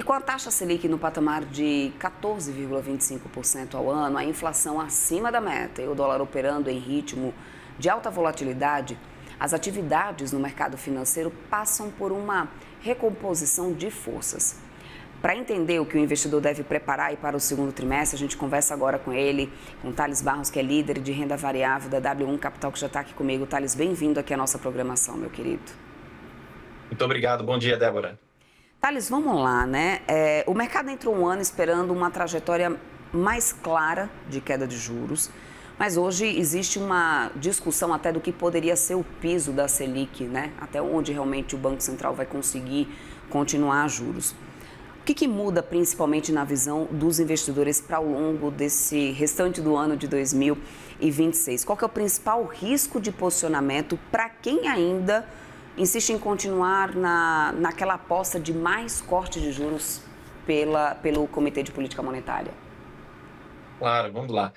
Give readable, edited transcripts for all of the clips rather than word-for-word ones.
E com a taxa Selic no patamar de 14,25% ao ano, a inflação acima da meta e o dólar operando em ritmo de alta volatilidade, as atividades no mercado financeiro passam por uma recomposição de forças. Para entender o que o investidor deve preparar para o segundo trimestre, a gente conversa agora com ele, com Thales Barros, que é líder de renda variável da W1 Capital, que já está aqui comigo. Thales, bem-vindo aqui à nossa programação, meu querido. Muito obrigado. Bom dia, Débora. Thales, vamos lá, né? O mercado entrou um ano esperando uma trajetória mais clara de queda de juros, mas hoje existe uma discussão até do que poderia ser o piso da Selic, né? Até onde realmente o Banco Central vai conseguir continuar a juros. O que muda principalmente na visão dos investidores para ao longo desse restante do ano de 2026? Qual que é o principal risco de posicionamento para quem ainda insiste em continuar naquela aposta de mais corte de juros pelo Comitê de Política Monetária? Claro, vamos lá.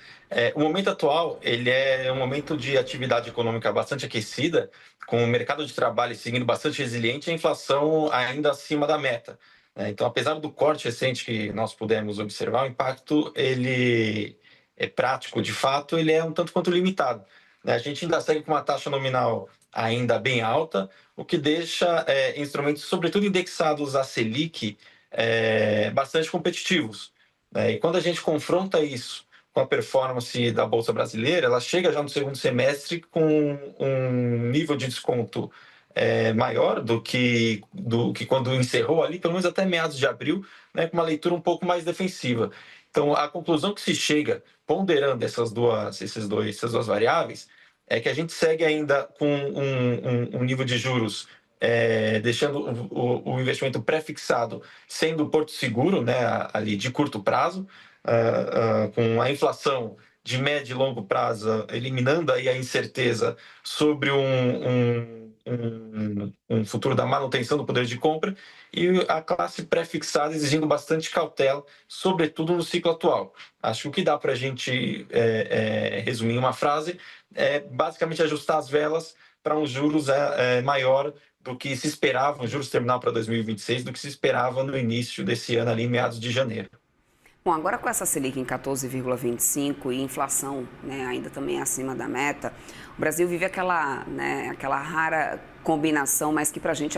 O momento atual, ele é um momento de atividade econômica bastante aquecida, com o mercado de trabalho seguindo bastante resiliente e a inflação ainda acima da meta. Então, apesar do corte recente que nós pudemos observar, o impacto, ele é prático, de fato, ele é um tanto quanto limitado. A gente ainda segue com uma taxa nominal ainda bem alta, o que deixa instrumentos, sobretudo indexados à Selic, bastante competitivos. E quando a gente confronta isso com a performance da Bolsa Brasileira, ela chega já no segundo semestre com um nível de desconto maior do que quando encerrou ali, pelo menos até meados de abril, né, com uma leitura um pouco mais defensiva. Então, a conclusão que se chega, ponderando essas duas variáveis, é que a gente segue ainda com um nível de juros deixando o investimento pré-fixado sendo o porto seguro, né, ali de curto prazo, com a inflação de médio e longo prazo, eliminando aí a incerteza sobre um futuro da manutenção do poder de compra, e a classe pré-fixada exigindo bastante cautela, sobretudo no ciclo atual. Acho que o que dá para a gente resumir em uma frase é basicamente ajustar as velas para um juros maior do que se esperava, um juros terminal para 2026, do que se esperava no início desse ano, ali em meados de janeiro. Bom, agora com essa Selic em 14,25 e inflação, né, ainda também acima da meta, o Brasil vive aquela rara combinação, mas que para a gente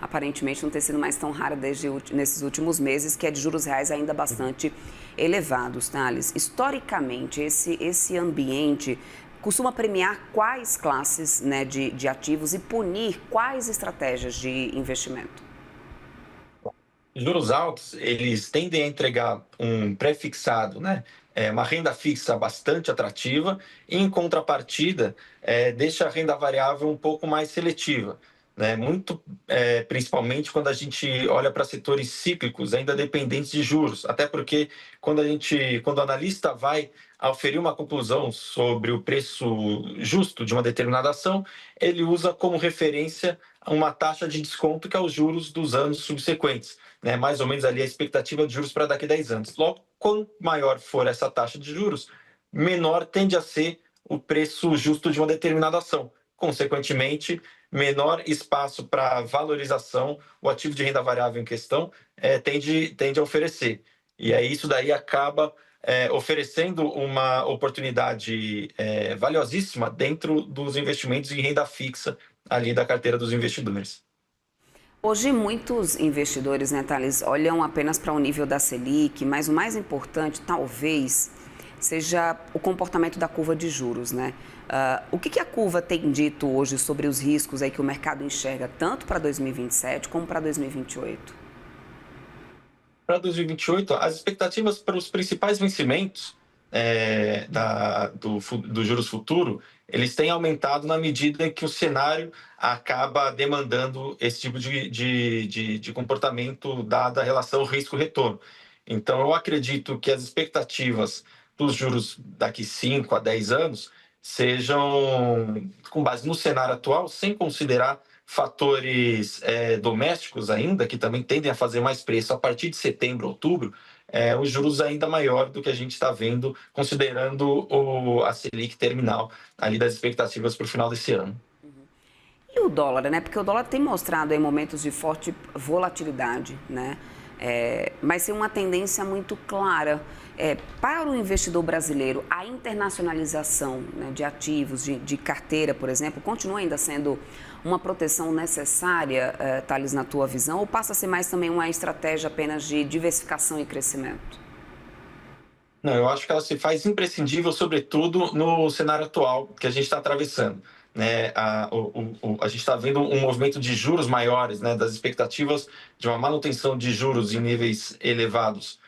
aparentemente não tem sido mais tão rara nesses últimos meses, que é de juros reais ainda bastante elevados, Thales. Historicamente, esse ambiente costuma premiar quais classes, né, de ativos e punir quais estratégias de investimento? Juros altos, eles tendem a entregar um pré-fixado, né? Uma renda fixa bastante atrativa, e em contrapartida, deixa a renda variável um pouco mais seletiva, né? Muito, principalmente quando a gente olha para setores cíclicos, ainda dependentes de juros, até porque quando o analista vai oferir uma conclusão sobre o preço justo de uma determinada ação, ele usa como referência uma taxa de desconto que é os juros dos anos subsequentes, né? Mais ou menos ali a expectativa de juros para daqui a 10 anos. Logo, quanto maior for essa taxa de juros, menor tende a ser o preço justo de uma determinada ação. Consequentemente, menor espaço para valorização o ativo de renda variável em questão tende a oferecer. E aí isso daí acaba oferecendo uma oportunidade valiosíssima dentro dos investimentos em renda fixa ali da carteira dos investidores. Hoje, muitos investidores, né, Thales, olham apenas para o nível da Selic, mas o mais importante, talvez, seja o comportamento da curva de juros, né? O que a curva tem dito hoje sobre os riscos aí que o mercado enxerga, tanto para 2027 como para 2028? Para 2028, as expectativas para os principais vencimentos do juros futuro, eles têm aumentado na medida em que o cenário acaba demandando esse tipo de comportamento, dada a relação risco-retorno. Então, eu acredito que as expectativas dos juros daqui 5 a 10 anos sejam com base no cenário atual, sem considerar fatores domésticos ainda, que também tendem a fazer mais preço a partir de setembro, outubro, os juros ainda maior do que a gente está vendo, considerando a Selic terminal ali das expectativas para o final desse ano. E o dólar, né? Porque o dólar tem mostrado em momentos de forte volatilidade, né? mas sem uma tendência muito clara. Para o investidor brasileiro, a internacionalização, né, de ativos, de carteira, por exemplo, continua ainda sendo uma proteção necessária, Thales, na tua visão, ou passa a ser mais também uma estratégia apenas de diversificação e crescimento? Não, eu acho que ela se faz imprescindível, sobretudo no cenário atual que a gente está atravessando. Né? A gente está vendo um movimento de juros maiores, né? Das expectativas de uma manutenção de juros em níveis elevados,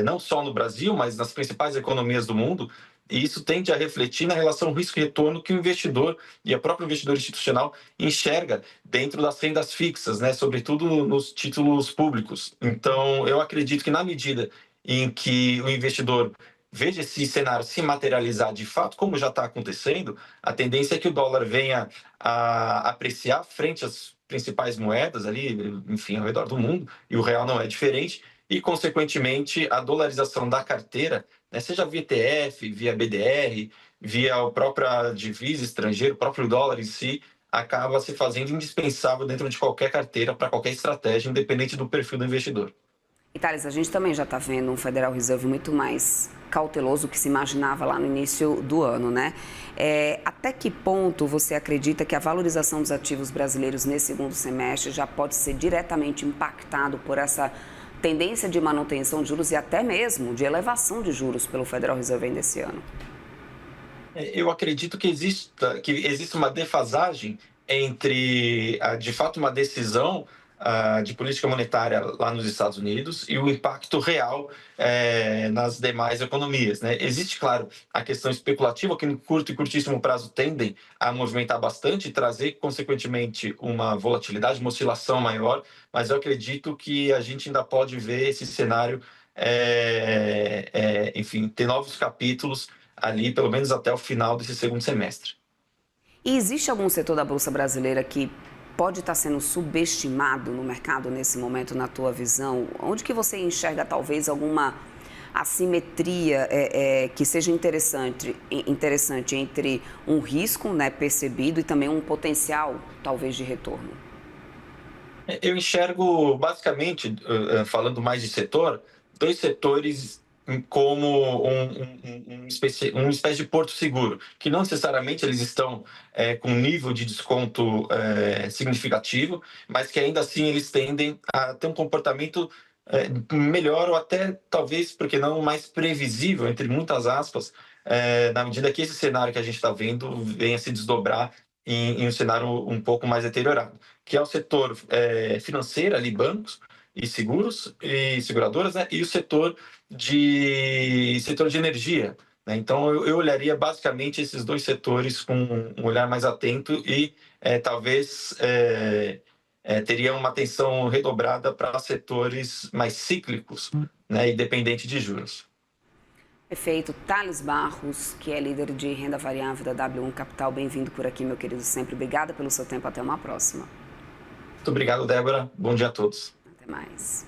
não só no Brasil, mas nas principais economias do mundo, e isso tende a refletir na relação risco-retorno que o investidor e o próprio investidor institucional enxerga dentro das rendas fixas, né? Sobretudo nos títulos públicos. Então, eu acredito que na medida em que o investidor veja esse cenário se materializar de fato, como já está acontecendo, a tendência é que o dólar venha a apreciar frente às principais moedas ali, enfim, ao redor do mundo, e o real não é diferente, e, consequentemente, a dolarização da carteira, né, seja via ETF, via BDR, via a própria divisa estrangeira, o próprio dólar em si, acaba se fazendo indispensável dentro de qualquer carteira, para qualquer estratégia, independente do perfil do investidor. E, Thales, a gente também já está vendo um Federal Reserve muito mais cauteloso do que se imaginava lá no início do ano, né? Até que ponto você acredita que a valorização dos ativos brasileiros nesse segundo semestre já pode ser diretamente impactado por essa tendência de manutenção de juros e até mesmo de elevação de juros pelo Federal Reserve ainda esse ano? Eu acredito que existe uma defasagem entre, de fato, uma decisão de política monetária lá nos Estados Unidos e o impacto real nas demais economias. Né? Existe, claro, a questão especulativa, que no curto e curtíssimo prazo tendem a movimentar bastante e trazer, consequentemente, uma volatilidade, uma oscilação maior, mas eu acredito que a gente ainda pode ver esse cenário, enfim, ter novos capítulos ali, pelo menos até o final desse segundo semestre. E existe algum setor da Bolsa Brasileira que pode estar sendo subestimado no mercado nesse momento, na tua visão? Onde que você enxerga talvez alguma assimetria que seja interessante entre um risco, né, percebido e também um potencial, talvez, de retorno? Eu enxergo, basicamente, falando mais de setor, dois setores como uma espécie de porto seguro, que não necessariamente eles estão com um nível de desconto significativo, mas que ainda assim eles tendem a ter um comportamento melhor ou até, talvez, porque não mais previsível, entre muitas aspas, na medida que esse cenário que a gente está vendo venha se desdobrar em um cenário um pouco mais deteriorado, que é o setor financeiro, ali, bancos e seguros e seguradoras, né? E o setor de energia. Né? Então, eu olharia basicamente esses dois setores com um olhar mais atento e talvez teria uma atenção redobrada para setores mais cíclicos, né? E dependente de juros. Perfeito. Thales Barros, que é líder de renda variável da W1 Capital, bem-vindo por aqui, meu querido, sempre. Obrigada pelo seu tempo, até uma próxima. Muito obrigado, Débora. Bom dia a todos. Até mais.